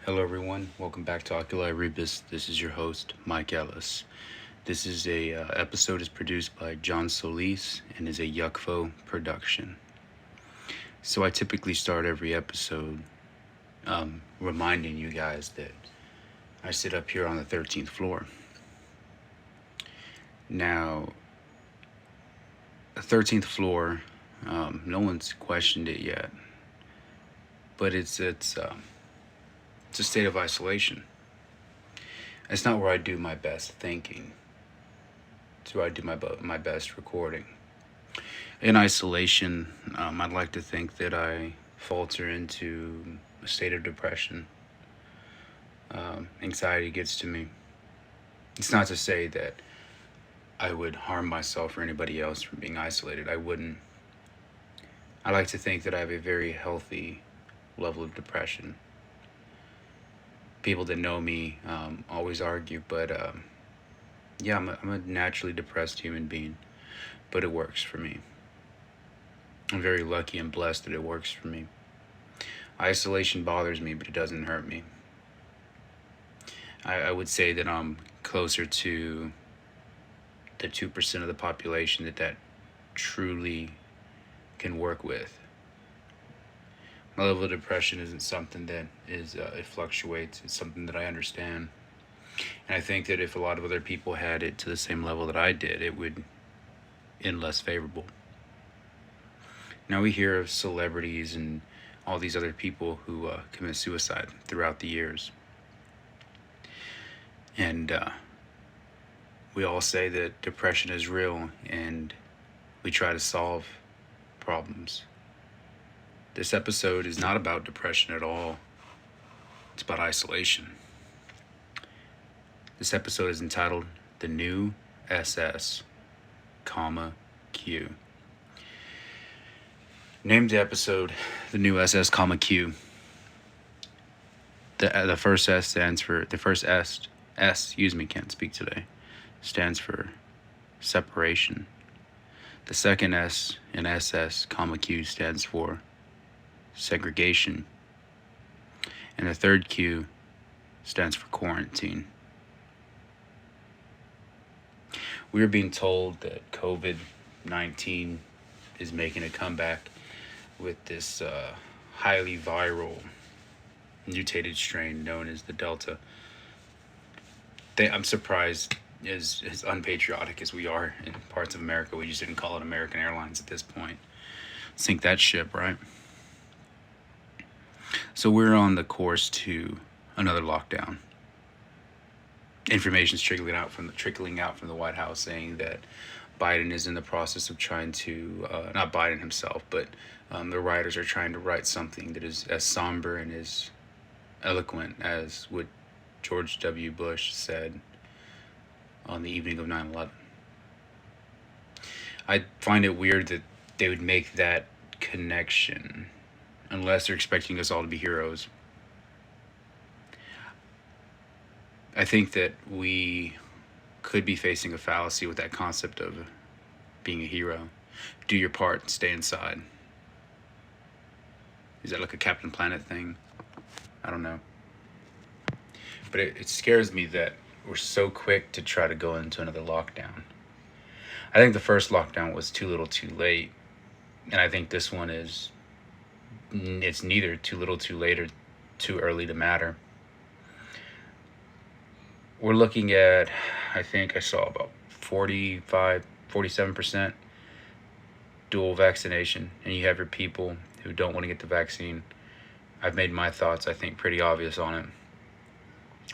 Hello, everyone. Welcome back to Oculi Rebus. This is your host, Mike Ellis. This is a episode is produced by John Solis and is a Yuckfo production. So I typically start every episode reminding you guys that I sit up here on the 13th floor. Now, the 13th floor, no one's questioned it yet, but it's a state of isolation. It's not where I do my best thinking. It's where I do my best recording. In isolation, I'd like to think that I falter into a state of depression. Anxiety gets to me. It's not to say that I would harm myself or anybody else from being isolated. I wouldn't. I like to think that I have a very healthy level of depression. People that know me always argue, but yeah, I'm a naturally depressed human being, but it works for me. I'm very lucky and blessed that it works for me. Isolation bothers me, but it doesn't hurt me. I would say that I'm closer to the 2% of the population that truly can work with. My level of depression isn't something that it fluctuates. It's something that I understand. And I think that if a lot of other people had it to the same level that I did, it would end less favorable. Now we hear of celebrities and all these other people who commit suicide throughout the years. And we all say that depression is real and we try to solve problems. This episode is not about depression at all. It's about isolation. This episode is entitled The New SS, Q. Named the episode The New SS, Q. The first S stands for, can't speak today, stands for separation. The second S in SS, Q stands for segregation. And the third Q stands for quarantine. We are being told that COVID-19 is making a comeback with this highly viral mutated strain known as the Delta. I'm surprised, as unpatriotic as we are in parts of America, we just didn't call it American Airlines at this point. Sink that ship, right? So we're on the course to another lockdown. Information's trickling out from the White House saying that Biden is in the process of trying to, not Biden himself, but the writers are trying to write something that is as somber and as eloquent as what George W. Bush said on the evening of 9/11. I find it weird that they would make that connection unless they're expecting us all to be heroes. I think that we could be facing a fallacy with that concept of being a hero. Do your part, stay inside. Is that like a Captain Planet thing? I don't know. But it scares me that we're so quick to try to go into another lockdown. I think the first lockdown was too little too late. And I think this one it's neither too little too late or too early to matter. We're looking at, I think I saw about 47% dual vaccination. And you have your people who don't want to get the vaccine. I've made my thoughts, I think, pretty obvious on it.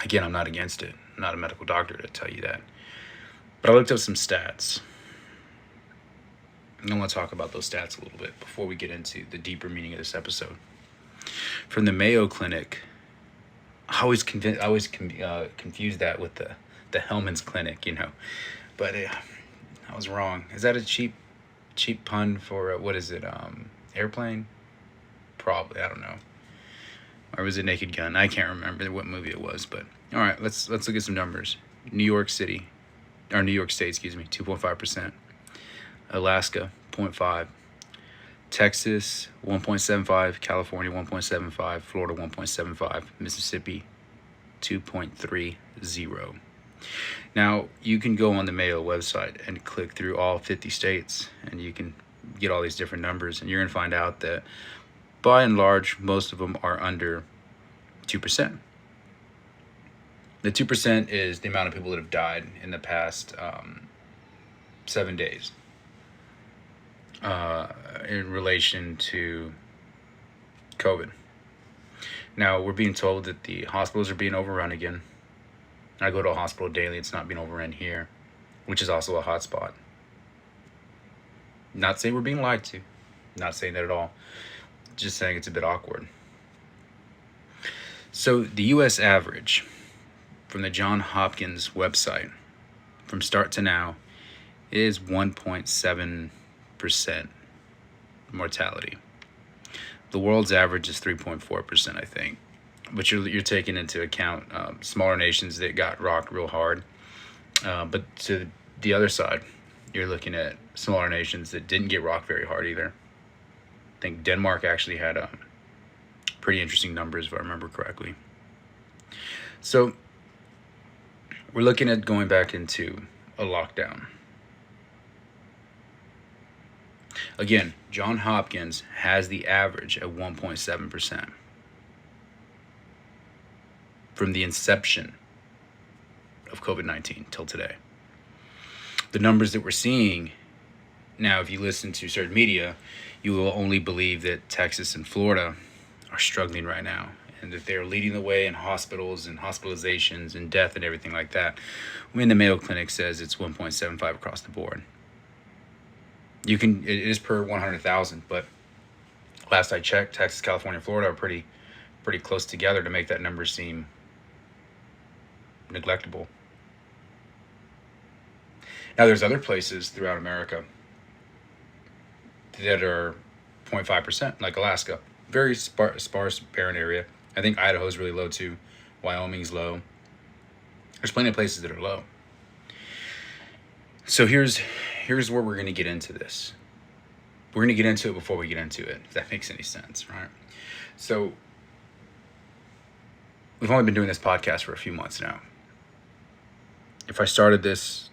Again, I'm not against it. I'm not a medical doctor to tell you that. But I looked up some stats. I want to talk about those stats a little bit before we get into the deeper meaning of this episode. From the Mayo Clinic, I always confuse that with the Hellman's Clinic, But I was wrong. Is that a cheap pun for, what is it, airplane? Probably, I don't know. Or was it Naked Gun? I can't remember what movie it was, but all right, let's look at some numbers. New York State, 2.5%. Alaska, 0.5. Texas 1.75, California 1.75, Florida 1.75, Mississippi 2.30. Now, you can go on the Mayo website and click through all 50 states, and you can get all these different numbers, and you're going to find out that by and large, most of them are under 2%. The 2% is the amount of people that have died in the past 7 days in relation to COVID. Now, we're being told that the hospitals are being overrun again. I go to a hospital daily. It's not being overrun here, which is also a hot spot. Not saying we're being lied to. Not saying that at all. Just saying it's a bit awkward. So the U.S. average from the Johns Hopkins website from start to now is 1.7% mortality. The world's average is 3.4%, I think. But you're taking into account smaller nations that got rocked real hard. But to the other side, you're looking at smaller nations that didn't get rocked very hard either. I think Denmark actually had pretty interesting numbers, if I remember correctly. So we're looking at going back into a lockdown. Again, Johns Hopkins has the average at 1.7%. From the inception of COVID-19 till today. The numbers that we're seeing now, if you listen to certain media, you will only believe that Texas and Florida are struggling right now, and that they're leading the way in hospitals and hospitalizations and death and everything like that, when the Mayo Clinic says it's 1.75 across the board. It is per 100,000, but last I checked, Texas, California, and Florida are pretty close together to make that number seem neglectable. Now, there's other places throughout America that are 0.5%, like Alaska. Very sparse, barren area. I think Idaho's really low too. Wyoming's low. There's plenty of places that are low. So here's where we're going to get into this. We're going to get into it before we get into it, if that makes any sense, right? So we've only been doing this podcast for a few months now. If I started this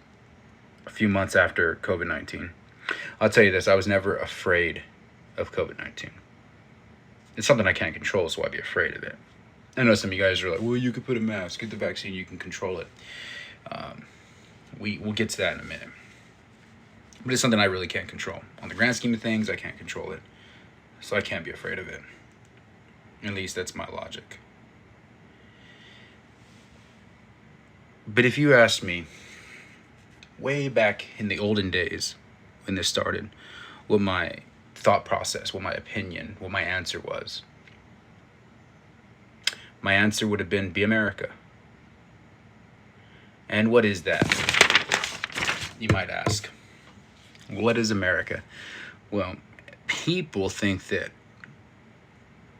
a few months after COVID-19, I'll tell you this, I was never afraid of COVID-19. It's something I can't control, so I'd be afraid of it. I know some of you guys are like, well, you could put a mask, get the vaccine, you can control it. We'll get to that in a minute. But it's something I really can't control. On the grand scheme of things, I can't control it. So I can't be afraid of it. At least that's my logic. But if you asked me, way back in the olden days, when this started, what my thought process, what my opinion, what my answer was, my answer would have been, be America. And what is that? You might ask. What is America? Well, people think that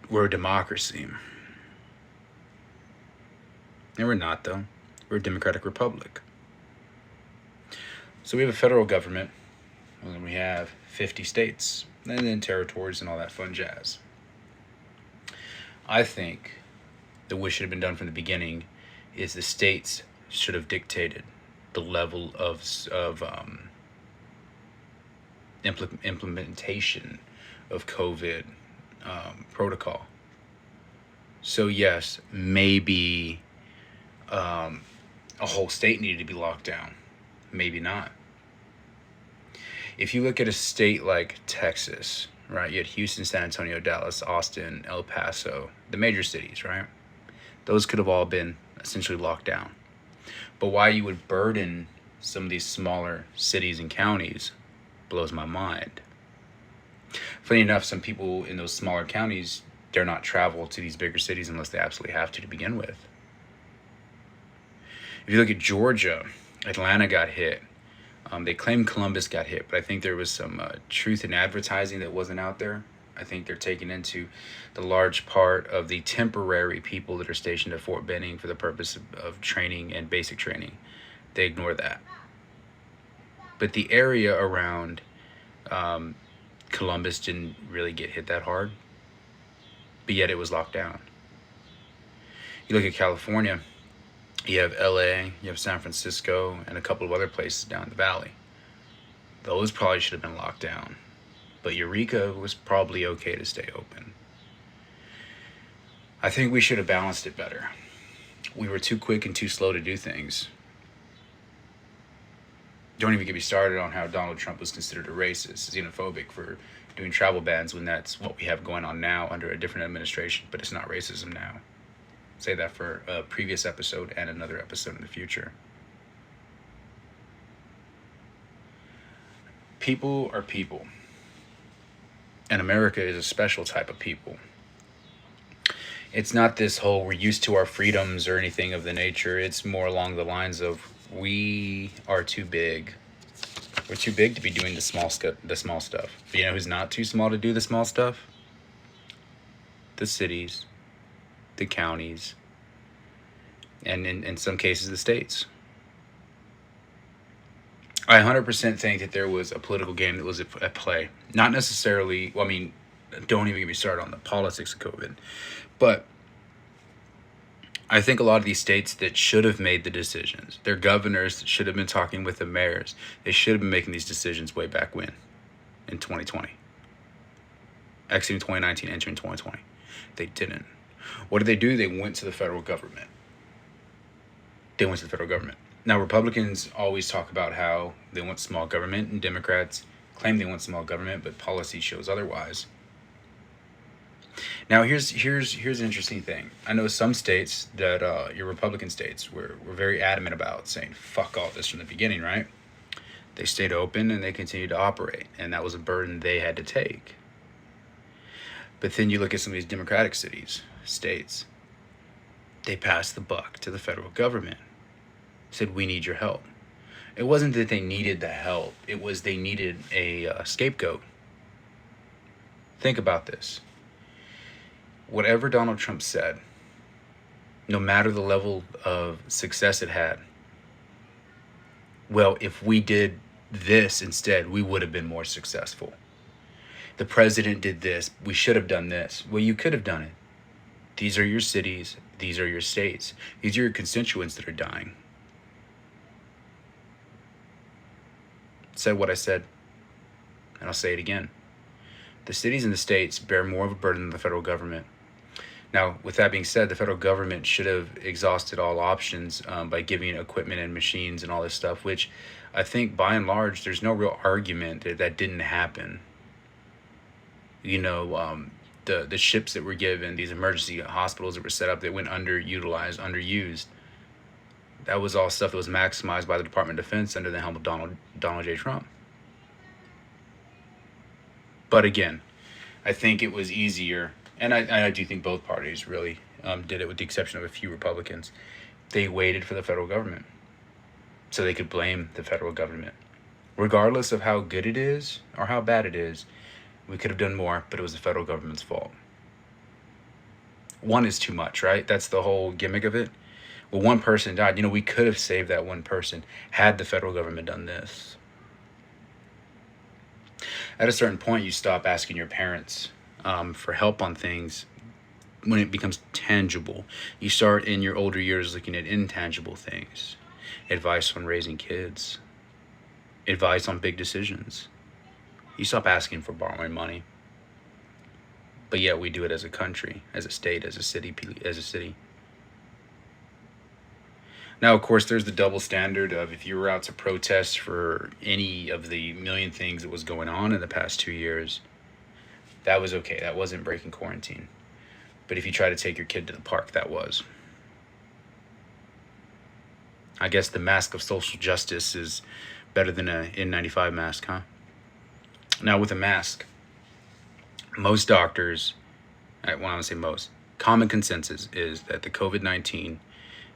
we're a democracy. And we're not, though. We're a democratic republic. So we have a federal government, and then we have 50 states, and then territories and all that fun jazz. I think that what should have been done from the beginning is the states should have dictated the level of implementation of COVID protocol. So yes, maybe a whole state needed to be locked down. Maybe not. If you look at a state like Texas, right? You had Houston, San Antonio, Dallas, Austin, El Paso, the major cities, right? Those could have all been essentially locked down. But why you would burden some of these smaller cities and counties blows my mind. Funny enough, some people in those smaller counties dare not travel to these bigger cities unless they absolutely have to begin with. If you look at Georgia, Atlanta got hit. They claim Columbus got hit, but I think there was some truth in advertising that wasn't out there. I think they're taking into the large part of the temporary people that are stationed at Fort Benning for the purpose of training and basic training. They ignore that. But the area around Columbus didn't really get hit that hard, but yet it was locked down. You look at California, you have LA, you have San Francisco, and a couple of other places down the valley. Those probably should have been locked down, but Eureka was probably okay to stay open. I think we should have balanced it better. We were too quick and too slow to do things. Don't even get me started on how Donald Trump was considered a racist, xenophobic for doing travel bans when that's what we have going on now under a different administration, but it's not racism now. Say that for a previous episode and another episode in the future. People are people. And America is a special type of people. It's not this whole we're used to our freedoms or anything of the nature. It's more along the lines of we are too big. We're too big to be doing the small stuff. But you know who's not too small to do the small stuff? The cities, the counties, and in some cases the states. I 100% think that there was a political game that was at play. Not necessarily, well, I mean, don't even get me started on the politics of COVID. But I think a lot of these states that should have made the decisions, their governors that should have been talking with the mayors, they should have been making these decisions way back when, in 2020. Exiting 2019, entering 2020. They didn't. What did they do? They went to the federal government. Now, Republicans always talk about how they want small government, and Democrats claim they want small government, but policy shows otherwise. Now, here's an interesting thing. I know some states that your Republican states were very adamant about saying, fuck all this from the beginning, right? They stayed open and they continued to operate, and that was a burden they had to take. But then you look at some of these Democratic states, they passed the buck to the federal government. Said, we need your help. It wasn't that they needed the help. It was they needed a scapegoat. Think about this. Whatever Donald Trump said, no matter the level of success it had, well, if we did this instead, we would have been more successful. The president did this. We should have done this. Well, you could have done it. These are your cities. These are your states. These are your constituents that are dying. Said what I said, and I'll say it again. The cities and the states bear more of a burden than the federal government. Now, with that being said, the federal government should have exhausted all options by giving equipment and machines and all this stuff, which I think by and large, there's no real argument that didn't happen. You know, the ships that were given, these emergency hospitals that were set up, that went underutilized, underused. That was all stuff that was maximized by the Department of Defense under the helm of Donald J. Trump. But again, I think it was easier, and I do think both parties really did it, with the exception of a few Republicans. They waited for the federal government so they could blame the federal government. Regardless of how good it is or how bad it is, we could have done more, but it was the federal government's fault. One is too much, right? That's the whole gimmick of it. Well, one person died. You know, we could have saved that one person had the federal government done this. At a certain point, you stop asking your parents for help on things when it becomes tangible. You start in your older years looking at intangible things. Advice on raising kids. Advice on big decisions. You stop asking for borrowing money. But yet we do it as a country, as a state, as a city. Now, of course, there's the double standard of if you were out to protest for any of the million things that was going on in the past 2 years, that was okay. That wasn't breaking quarantine. But if you try to take your kid to the park, that was. I guess the mask of social justice is better than an N95 mask, huh? Now, with a mask, most doctors, well, I want to say most, common consensus is that the COVID-19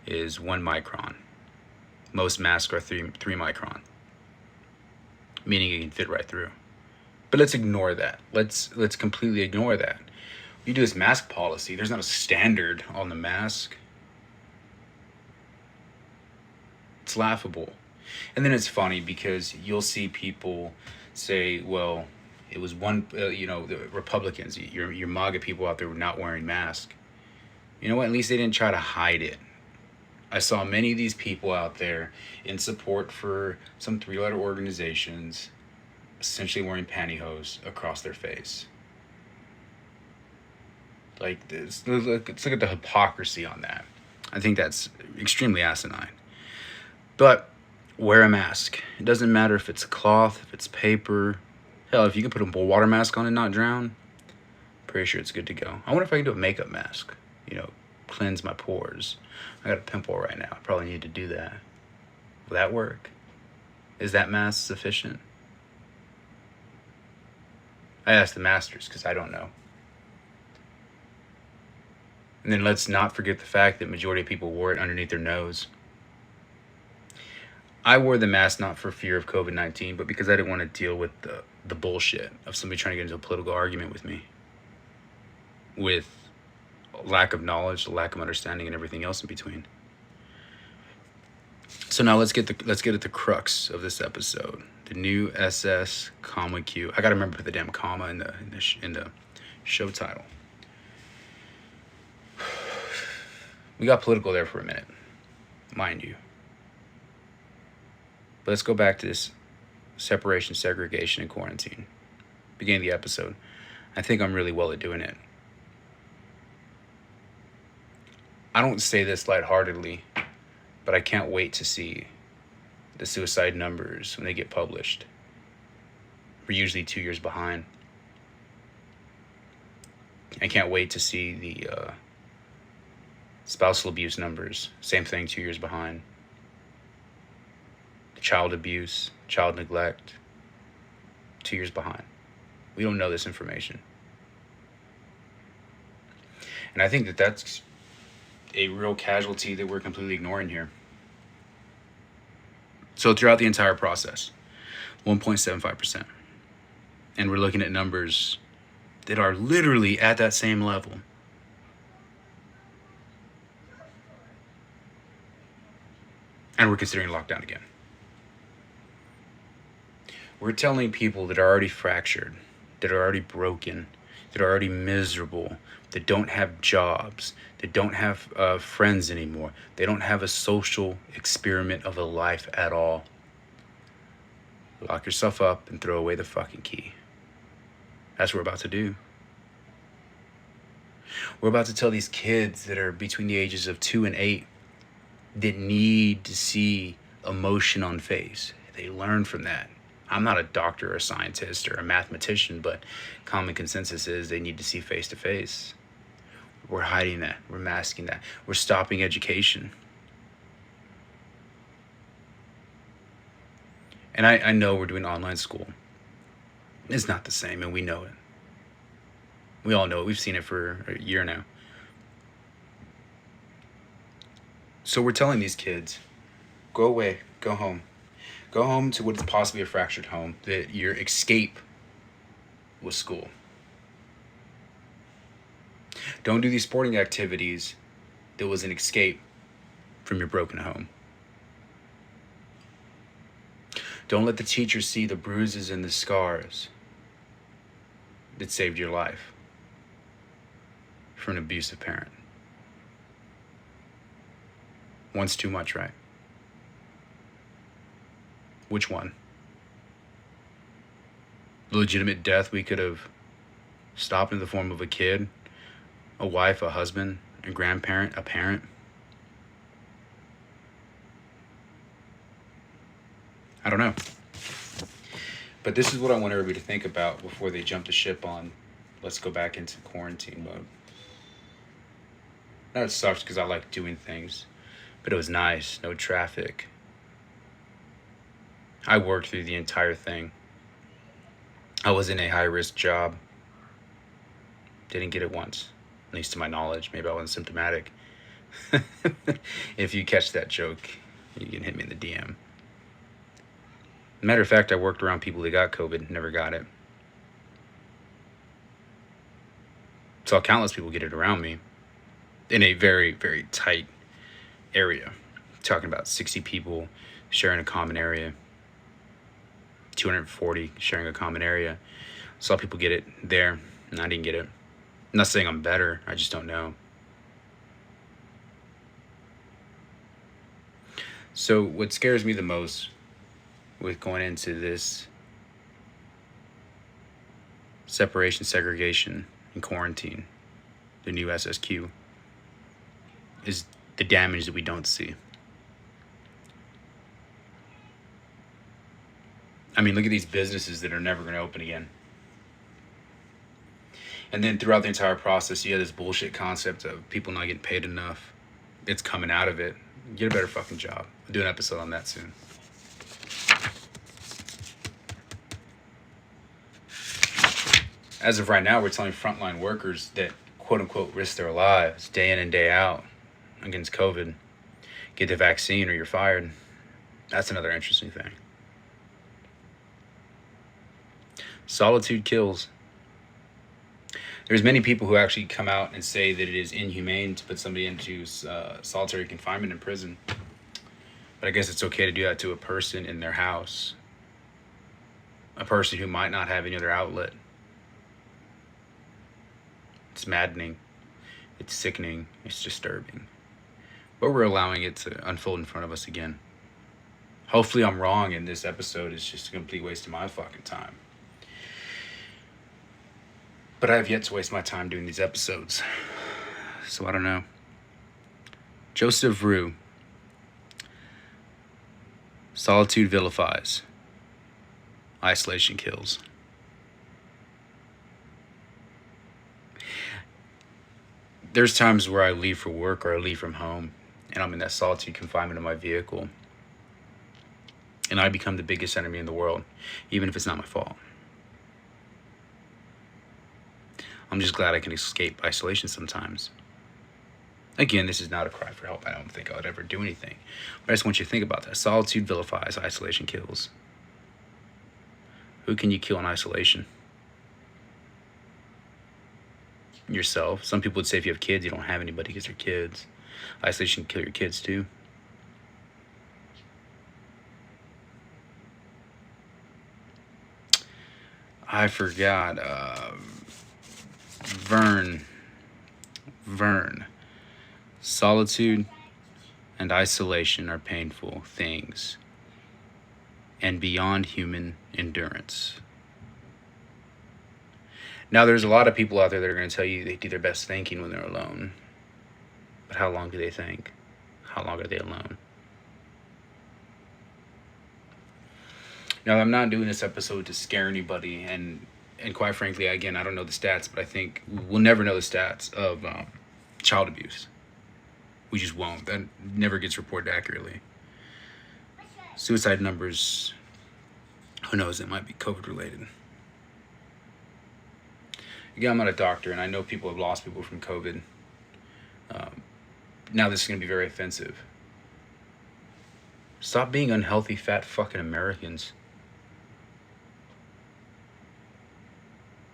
is 1 micron. Most masks are 3 micron, meaning it can fit right through. But let's ignore that. Let's completely ignore that. You do this mask policy, there's not a standard on the mask. It's laughable. And then it's funny because you'll see people say, well, It was one, the Republicans, your MAGA people out there were not wearing masks. You know what? At least they didn't try to hide it. I saw many of these people out there in support for some 3-letter organizations, essentially wearing pantyhose across their face. Like this, let's look at the hypocrisy on that. I think that's extremely asinine. But wear a mask. It doesn't matter if it's cloth, if it's paper. Hell, if you can put a water mask on and not drown, pretty sure it's good to go. I wonder if I can do a makeup mask. Cleanse my pores. I got a pimple right now. I probably need to do that. Will that work? Is that mask sufficient? I asked the masters because I don't know. And then let's not forget the fact that majority of people wore it underneath their nose. I wore the mask not for fear of COVID-19, but because I didn't want to deal with the bullshit of somebody trying to get into a political argument with me. With lack of knowledge, lack of understanding, and everything else in between. So now let's get at the crux of this episode. The new Sscommaq. I gotta remember the damn comma in the show title. We got political there for a minute, mind you. But let's go back to this separation, segregation, and quarantine. Beginning of the episode. I think I'm really well at doing it. I don't say this lightheartedly, but I can't wait to see the suicide numbers when they get published. We're usually 2 years behind. I can't wait to see the spousal abuse numbers. Same thing, 2 years behind. Child abuse, child neglect, 2 years behind. We don't know this information. And I think that's a real casualty that we're completely ignoring here. So throughout the entire process, 1.75%. And we're looking at numbers that are literally at that same level. And we're considering lockdown again. We're telling people that are already fractured, that are already broken, that are already miserable, that don't have jobs, that don't have friends anymore. They don't have a social experiment of a life at all. Lock yourself up and throw away the fucking key. That's what we're about to do. We're about to tell these kids that are between the ages of 2 and 8 that need to see emotion on face. They learn from that. I'm not a doctor or a scientist or a mathematician, but common consensus is they need to see face to face. We're hiding that. We're masking that. We're stopping education. And I know we're doing online school. It's not the same, and we know it. We all know it. We've seen it for a year now. So we're telling these kids, go away, go home. Go home to what is possibly a fractured home, that your escape was school. Don't do these sporting activities that was an escape from your broken home. Don't let the teacher see the bruises and the scars that saved your life from an abusive parent. One's too much, right? Which one? The legitimate death we could have stopped in the form of a kid, a wife, a husband, a grandparent, a parent. I don't know. But this is what I want everybody to think about before they jump the ship on, let's go back into quarantine mode. Now it sucks because I like doing things, but it was nice, no traffic. I worked through the entire thing. I was in a high-risk job. Didn't get it once, at least to my knowledge. Maybe I wasn't symptomatic. If you catch that joke, you can hit me in the DM. Matter of fact, I worked around people that got COVID, never got it. Saw countless people get it around me in a very, very tight area. Talking about 60 people sharing a common area. 240 sharing a common area. Saw people get it there, and I didn't get it. I'm not saying I'm better, I just don't know. So what scares me the most with going into this separation, segregation, and quarantine, the new SSQ, is the damage that we don't see. I mean, look at these businesses that are never going to open again. And then throughout the entire process, you have this bullshit concept of people not getting paid enough. It's coming out of it. Get a better fucking job. I'll do an episode on that soon. As of right now, we're telling frontline workers that quote unquote risk their lives day in and day out against COVID, get the vaccine or you're fired. That's another interesting thing. Solitude kills. There's many people who actually come out and say that it is inhumane to put somebody into solitary confinement in prison. But I guess it's okay to do that to a person in their house. A person who might not have any other outlet. It's maddening. It's sickening. It's disturbing. But we're allowing it to unfold in front of us again. Hopefully I'm wrong and this episode is just a complete waste of my fucking time. But I have yet to waste my time doing these episodes. So I don't know. Joseph Rue. Solitude vilifies. Isolation kills. There's times where I leave for work or I leave from home and I'm in that solitude confinement of my vehicle. And I become the biggest enemy in the world, even if it's not my fault. I'm just glad I can escape isolation sometimes. Again, this is not a cry for help. I don't think I would ever do anything. But I just want you to think about that. Solitude vilifies, isolation kills. Who can you kill in isolation? Yourself. Some people would say if you have kids, you don't have anybody because they're kids. Isolation can kill your kids too. I forgot. Vern. Solitude and isolation are painful things and beyond human endurance. Now, there's a lot of people out there that are going to tell you they do their best thinking when they're alone. But how long do they think? How long are they alone? Now, I'm not doing this episode to scare anybody, and quite frankly, again, I don't know the stats, but I think we'll never know the stats of child abuse. We just won't. That never gets reported accurately. Suicide numbers, who knows, it might be COVID related. Again, I'm not a doctor, and I know people have lost people from COVID. Now this is going to be very offensive. Stop being unhealthy, fat fucking Americans.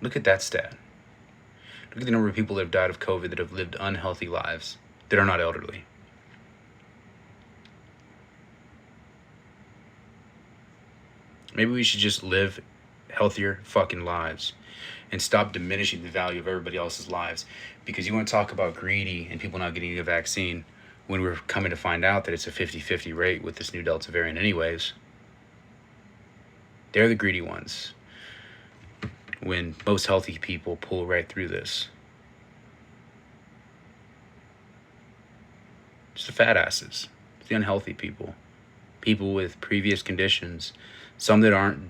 Look at that stat. Look at the number of people that have died of COVID that have lived unhealthy lives, that are not elderly. Maybe we should just live healthier fucking lives and stop diminishing the value of everybody else's lives. Because you want to talk about greedy and people not getting a vaccine when we're coming to find out that it's a 50-50 rate with this new Delta variant anyways. They're the greedy ones. When most healthy people pull right through this. It's the fat asses. It's the unhealthy people. People with previous conditions. Some that aren't,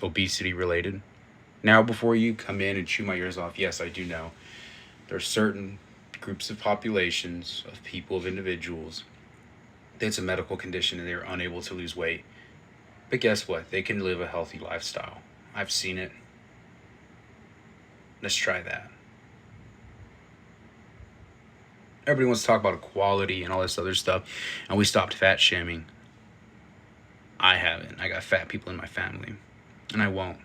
obesity related. Now, before you come in and chew my ears off, yes, I do know there are certain groups of populations, of people, of individuals, that's a medical condition and they're unable to lose weight. But guess what? They can live a healthy lifestyle. I've seen it. Let's try that. Everybody wants to talk about equality and all this other stuff, and we stopped fat shaming. I haven't. I got fat people in my family, and I won't.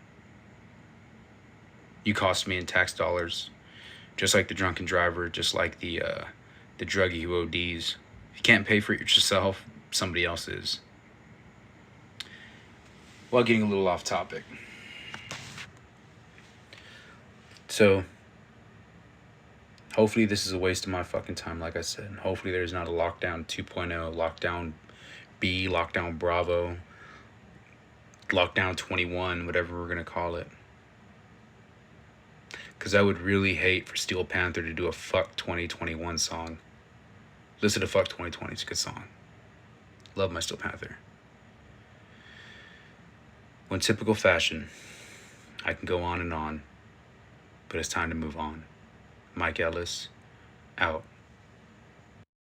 You cost me in tax dollars, just like the drunken driver, just like the druggie who ODs. If you can't pay for it yourself, somebody else is. Well, getting a little off topic. So, hopefully this is a waste of my fucking time, like I said. Hopefully there's not a lockdown 2.0, lockdown B, lockdown Bravo, lockdown 21, whatever we're going to call it. Because I would really hate for Steel Panther to do a Fuck 2021 song. Listen to Fuck 2020, it's a good song. Love my Steel Panther. Well, in typical fashion, I can go on and on, but it's time to move on. Mike Ellis, out.